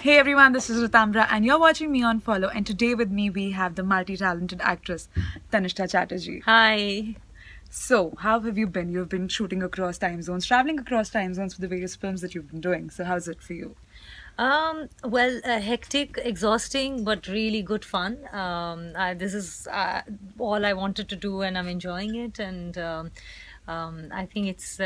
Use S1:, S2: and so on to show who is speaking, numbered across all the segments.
S1: Hey everyone, this is Ritamra and you're watching me on Follow, and today with me we have the multi-talented actress Tanistha Chatterjee.
S2: Hi.
S1: So, how have you been? You've been shooting across time zones, traveling across time zones for the various films that you've been doing. So, how's it for you?
S2: Hectic, exhausting, but really good fun. This is all I wanted to do, and I'm enjoying it. And I think it's,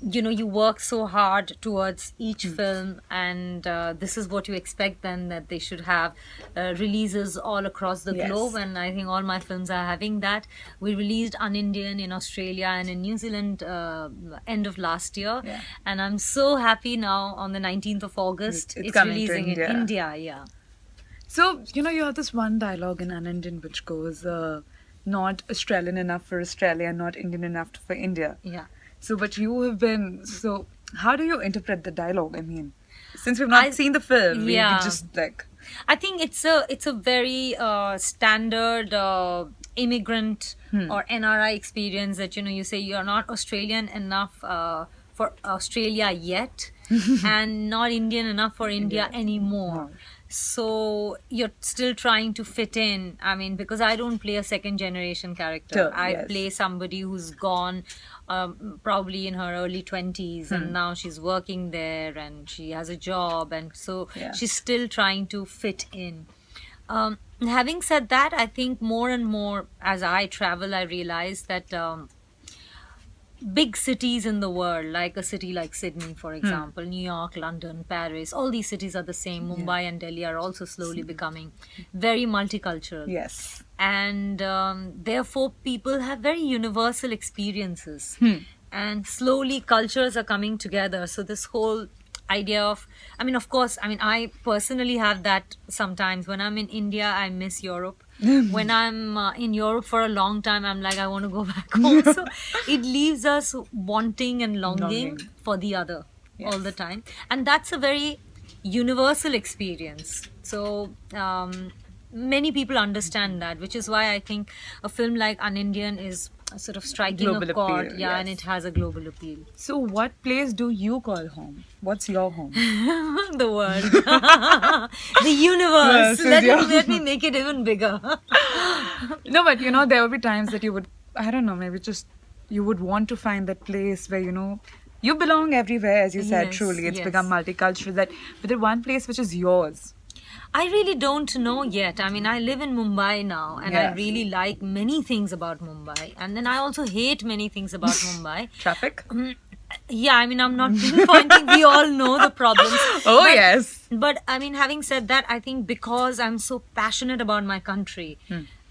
S2: you work so hard towards each film, and this is what you expect then that they should have releases all across the globe.
S1: Yes.
S2: And I think all my films are having that. We released UnIndian in Australia and in New Zealand end of last year.
S1: Yeah.
S2: And I'm so happy now on the 19th of August.
S1: It's coming to
S2: releasing
S1: India.
S2: in India, yeah.
S1: So, you have this one dialogue in UnIndian which goes, not Australian enough for Australia, not Indian enough for India.
S2: Yeah.
S1: So, but you have been, so how do you interpret the dialogue? I mean, since we've not seen the film,
S2: yeah.
S1: we could just like...
S2: I think it's a very standard immigrant or NRI experience that you say you're not Australian enough for Australia yet, and not Indian enough for India anymore.
S1: No.
S2: So you're still trying to fit in. I mean, because I don't play a second generation character.
S1: Sure,
S2: I
S1: yes.
S2: play somebody who's gone probably in her early 20s, and now she's working there and she has a job, and so
S1: Yeah.
S2: she's still trying to fit in. Having said that, I think more and more as I travel, I realize that big cities in the world, like a city like Sydney, for example, New York, London, Paris, all these cities are the same. Mumbai and Delhi are also slowly becoming very multicultural.
S1: Yes.
S2: And therefore, people have very universal experiences. And slowly, cultures are coming together. So, this whole idea of, of course, I personally have that sometimes. When I'm in India, I miss Europe. When I'm in Europe for a long time, I'm like, I want to go back home. So it leaves us wanting and longing for the other all the time. And that's a very universal experience. So many people understand that, which is why I think a film like UnIndian is sort of striking
S1: Global
S2: a chord.
S1: appeal,
S2: Yeah,
S1: yes.
S2: and it has a global appeal.
S1: So, what place do you call home? What's your home?
S2: The world. The universe.
S1: Yes, it's
S2: Let me make it even bigger.
S1: No, but there would be times that you would, I don't know, maybe just you would want to find that place where you belong everywhere, as you said.
S2: Yes,
S1: Truly, it's
S2: yes.
S1: become multicultural. But the one place which is yours.
S2: I really don't know yet. I live in Mumbai now, and I
S1: Yes.
S2: really like many things about Mumbai. And then I also hate many things about Mumbai.
S1: Traffic.
S2: Yeah, I'm not pinpointing. We all know the problems.
S1: Oh,
S2: But-
S1: yes.
S2: But having said that, I think because I'm so passionate about my country,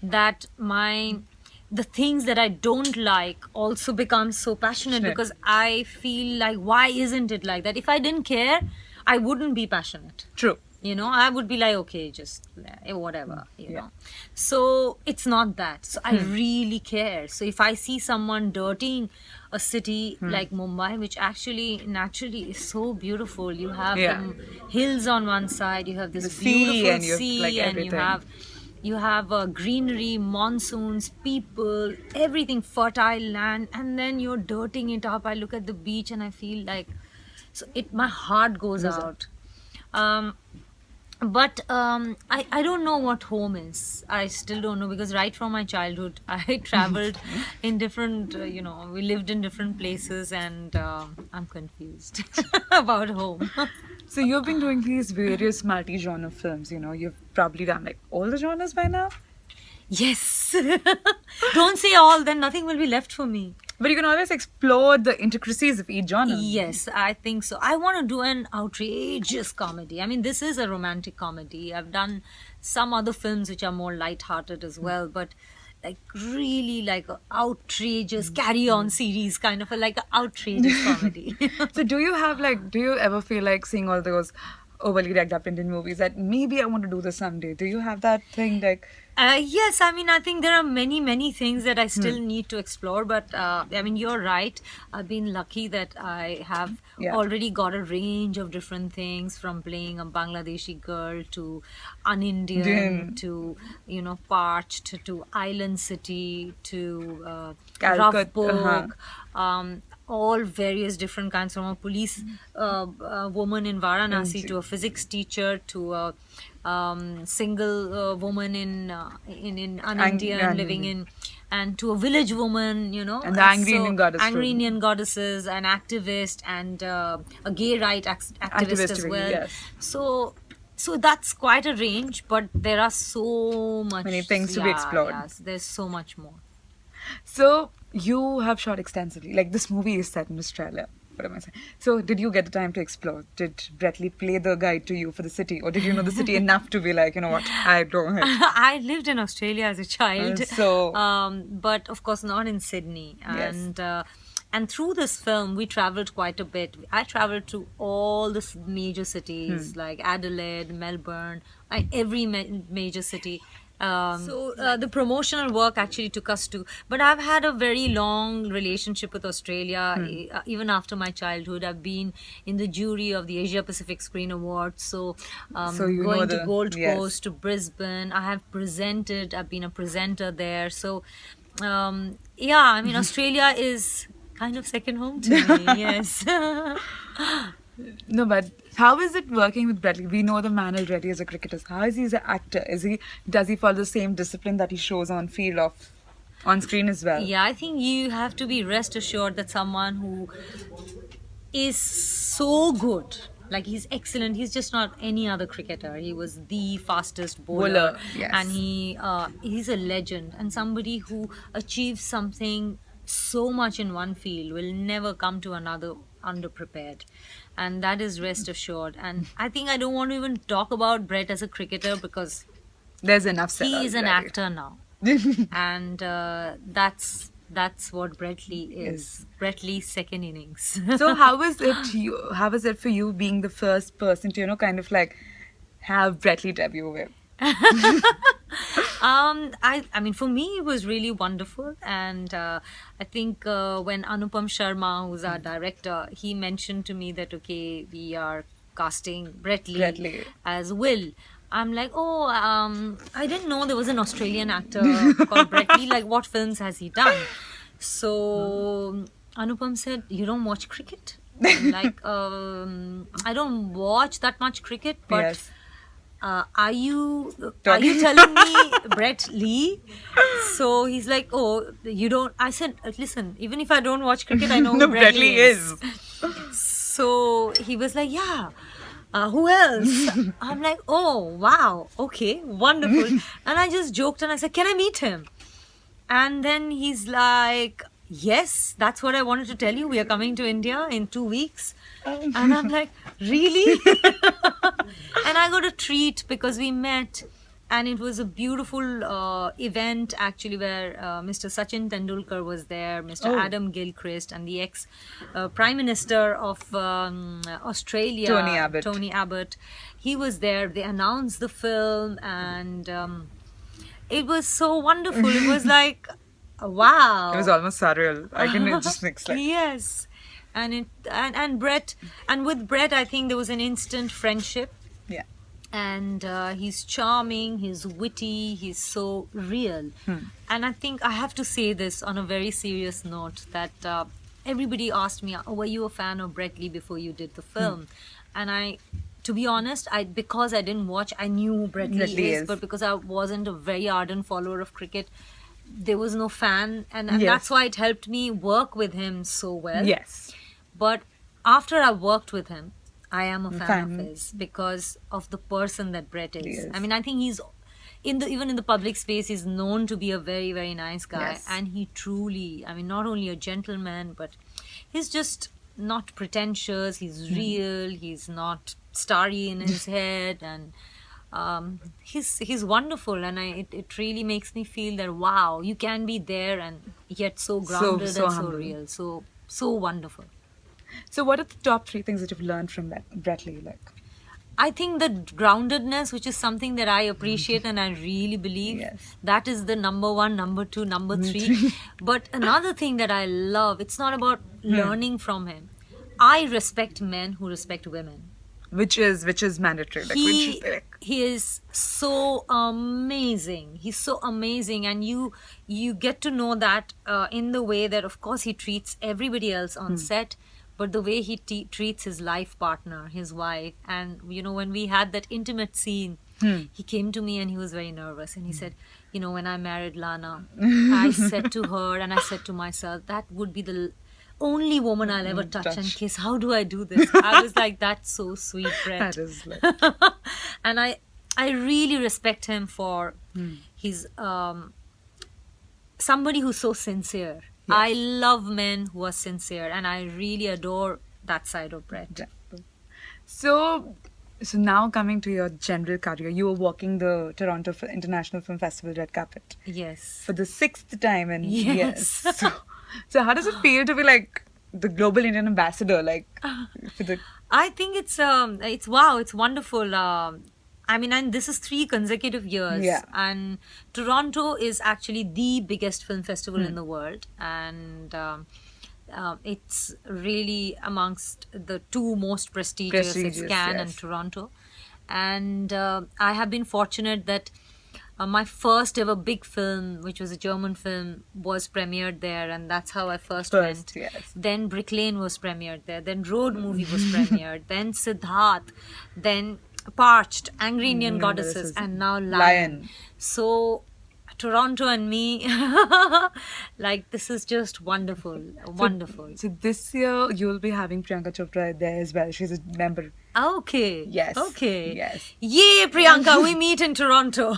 S2: that the things that I don't like also become so passionate,
S1: Sure.
S2: because I feel like, why isn't it like that? If I didn't care, I wouldn't be passionate.
S1: True.
S2: I would be like, okay, just whatever,
S1: Yeah.
S2: know. So it's not that. So I really care. So if I see someone dirtying a city like Mumbai, which actually naturally is so beautiful, you have
S1: Yeah.
S2: hills on one side, you have this
S1: The sea,
S2: beautiful
S1: and you have,
S2: sea,
S1: like,
S2: and
S1: everything.
S2: you have greenery, monsoons, people, everything, fertile land, and then you're dirtying it up. I look at the beach and I feel like, my heart goes out. But I don't know what home is. I still don't know, because right from my childhood I traveled in different, we lived in different places, and I'm confused about home.
S1: So you've been doing these various multi-genre films. You've probably done like all the genres by now.
S2: Yes. Don't say all, then nothing will be left for me.
S1: But you can always explore the intricacies of each genre.
S2: Yes, I think so. I want to do an outrageous comedy. This is a romantic comedy. I've done some other films which are more light-hearted as well, but like really like a outrageous carry-on series, kind of like an outrageous comedy.
S1: So do you ever feel like seeing all those overly decked up Indian movies that maybe I want to do this someday? Do you have that thing like...
S2: Yes, I think there are many things that I still need to explore, but you're right. I've been lucky that I have already got a range of different things, from playing a Bangladeshi girl to UnIndian to Parched to Island City to Rough
S1: Calcutta,
S2: Book. all various different kinds, from a police woman in Varanasi to a physics teacher to a single woman in UnIndian living in, and to a village woman,
S1: And the angry Indian goddess
S2: angry
S1: too.
S2: Indian goddesses, an activist, and a gay activist as
S1: really,
S2: well.
S1: yes.
S2: So that's quite a range, but there are so
S1: Many things to be explored.
S2: Yes, there's so much more.
S1: So you have shot extensively. Like this movie is set in Australia. What am I saying? So did you get the time to explore? Did Brett Lee play the guide to you for the city, or did you know the city enough to be like, you know what, I don't.
S2: I lived in Australia as a child,
S1: So-
S2: but of course not in Sydney. And through this film, we traveled quite a bit. I traveled to all the major cities like Adelaide, Melbourne, every major city. The promotional work actually took us to, but I've had a very long relationship with Australia. Even after my childhood, I've been in the jury of the Asia Pacific Screen Awards. So
S1: you know
S2: going to
S1: the-
S2: Gold
S1: yes.
S2: Coast, to Brisbane, I've been a presenter there. So I mean, Australia is kind of second home to me. Yes.
S1: No, but how is it working with Brett Lee? We know the man already as a cricketer. How is he as an actor? Does he follow the same discipline that he shows on field on screen as well?
S2: Yeah, I think you have to be rest assured that someone who is so good, like he's excellent. He's just not any other cricketer. He was the fastest bowler,
S1: Yes.
S2: and he's a legend. And somebody who achieves something so much in one field will never come to another underprepared, and that is rest assured. And I think I don't want to even talk about Brett as a cricketer because
S1: There's enough said
S2: he is an
S1: already.
S2: actor now, and that's what Brett Lee is. Brett Lee's second innings.
S1: So how is it for you being the first person to kind of like have Brett Lee debut with?
S2: I mean, for me, it was really wonderful, and I think when Anupam Sharma, who's our director, he mentioned to me that okay, we are casting Brett Lee as Will. I'm like, I didn't know there was an Australian actor called Brett Lee. Like, what films has he done? So Anupam said, "You don't watch cricket?" I'm like, I don't watch that much cricket, but.
S1: Yes.
S2: Are you telling me Brett Lee? So he's like, oh, you don't. I said, listen, even if I don't watch cricket, I know who Brett Lee is. So he was like, yeah. Who else? I'm like, oh, wow, okay, wonderful. And I just joked and I said, can I meet him? And then he's like, yes, that's what I wanted to tell you. We are coming to India in 2 weeks. And I'm like, really? And I got a treat because we met, and it was a beautiful event actually where Mr. Sachin Tendulkar was there, Mr. Adam Gilchrist, and the ex-Prime Minister of Australia,
S1: Tony Abbott.
S2: He was there. They announced the film, and it was so wonderful. It was like, wow.
S1: It was almost surreal. I can just mix like.
S2: Yes. And Brett, and with Brett, I think there was an instant friendship.
S1: Yeah.
S2: And he's charming, he's witty, he's so real. And I think I have to say this on a very serious note that everybody asked me, were you a fan of Brett Lee before you did the film? And to be honest, because I didn't watch, I knew who Brett Lee is, but because I wasn't a very ardent follower of cricket, there was no fan, and that's why it helped me work with him so well.
S1: Yes.
S2: But after I worked with him, I am a fan of his because of the person that Brett is.
S1: Yes.
S2: I mean, I think he's even in the public space, he's known to be a very, very nice guy.
S1: Yes.
S2: And he truly, I mean, not only a gentleman, but he's just not pretentious. He's real. He's not starry in his head, and he's wonderful. And it really makes me feel that wow, you can be there and yet so grounded and so
S1: humble.
S2: real, so wonderful.
S1: So what are the top 3 things that you've learned from Brett Lee? Like,
S2: I think the groundedness, which is something that I appreciate and I really believe, that is the number 1, number 2, number 3. But another thing that I love, it's not about learning from him. I respect men who respect women.
S1: which is mandatory. Like, which is like,
S2: He is so amazing. He's so amazing, and you get to know that in the way that, of course, he treats everybody else on set, but the way he treats his life partner, his wife. And when we had that intimate scene, he came to me and he was very nervous, and he said, when I married Lana, I said to her and I said to myself, that would be the only woman I'll ever touch and kiss. How do I do this? I was like, that's so sweet, Brett.
S1: that is like,
S2: And I really respect him for his somebody who's so sincere.
S1: Yes.
S2: I love men who are sincere, and I really adore that side of Brett.
S1: so now coming to your general career, you were walking the Toronto International Film Festival red carpet
S2: Yes.
S1: for the 6th time in
S2: Yes.
S1: years. So how does it feel to be like the global Indian ambassador, like for the
S2: I think it's wow, it's wonderful. And this is 3 consecutive years.
S1: Yeah.
S2: And Toronto is actually the biggest film festival in the world, and it's really amongst the 2 most prestigious. It's Cannes and
S1: yes.
S2: Toronto. And I have been fortunate that my first ever big film, which was a German film, was premiered there, and that's how I first went.
S1: yes.
S2: Then Brick Lane was premiered there. Then Road Movie was premiered. Then Siddharth. Then Parched, Angry Indian Goddesses, and now Lion. So Toronto and me, like, this is just wonderful, wonderful.
S1: So this year you'll be having Priyanka Chopra there as well. She's a member.
S2: Okay.
S1: Yes.
S2: Okay.
S1: Yes.
S2: Yay, Priyanka, we meet in Toronto.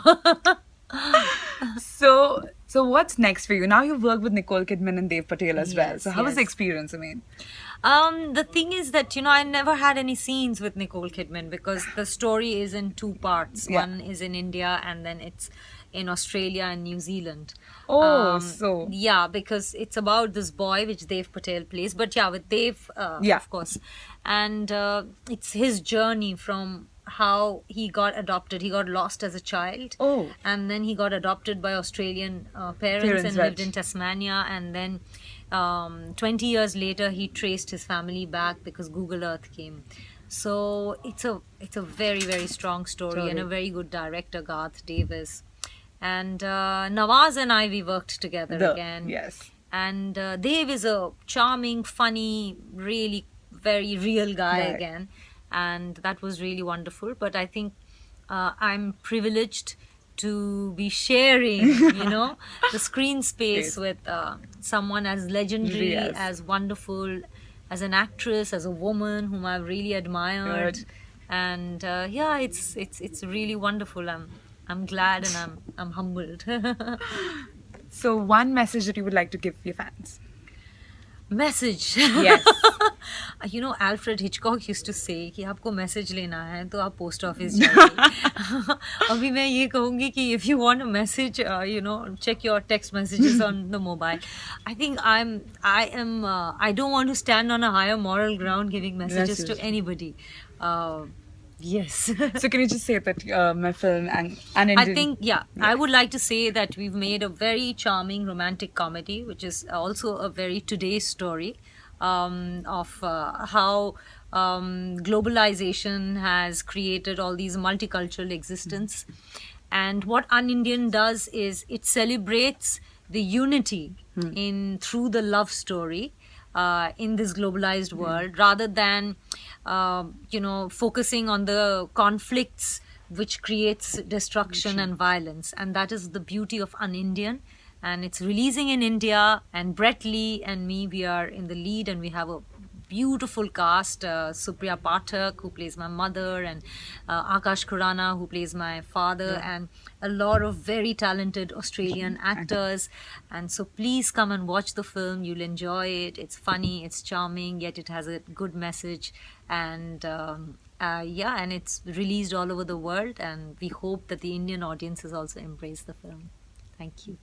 S1: So what's next for you? Now you've worked with Nicole Kidman and Dev Patel as well.
S2: Yes,
S1: So how was the
S2: yes.
S1: experience? I mean,
S2: The thing is that, I never had any scenes with Nicole Kidman because the story is in 2 parts.
S1: Yeah.
S2: One is in India, and then it's in Australia and New Zealand.
S1: so
S2: Yeah, because it's about this boy which Dev Patel plays, but yeah, with Dev,
S1: Yeah.
S2: of course. And it's his journey from how he got adopted. He got lost as a child.
S1: Oh.
S2: And then he got adopted by Australian parents
S1: Parents,
S2: and
S1: right.
S2: lived in Tasmania. And then 20 years later, he traced his family back because Google Earth came. So it's a very, very strong story, and a very good director, Garth Davis. And Nawaz and I, we worked together again.
S1: Yes.
S2: And Dev is a charming, funny, really very real guy
S1: Right.
S2: again. And that was really wonderful. But I think I'm privileged to be sharing, the screen space with someone as legendary,
S1: Yes.
S2: as wonderful, as an actress, as a woman whom I've really admired.
S1: Good.
S2: And it's really wonderful. I'm glad, and I'm humbled.
S1: So one message that you would like to give your fans?
S2: Message.
S1: Yes.
S2: Alfred Hitchcock used to say कि आपको message लेना है तो आप post office जाइए. अभी मैं ये कहूँगी कि if you want a message, check your text messages on the mobile. I think I don't want to stand on a higher moral ground giving messages to
S1: Message.
S2: anybody. Yes.
S1: So can you just say that my film and Indian?
S2: I think, I would like to say that we've made a very charming romantic comedy, which is also a very today's story of how globalization has created all these multicultural existence. And what UnIndian does is it celebrates the unity through the love story in this globalized world, rather than focusing on the conflicts which creates destruction and violence. And that is the beauty of UnIndian. And it's releasing in India, and Brett Lee and me, we are in the lead, and we have a beautiful cast. Supriya Pathak, who plays my mother, and Akash Khurana, who plays my father, and a lot of very talented Australian actors. And so please come and watch the film. You'll enjoy it. It's funny, it's charming, yet it has a good message. And and it's released all over the world, and we hope that the Indian audiences also embrace the film. Thank you.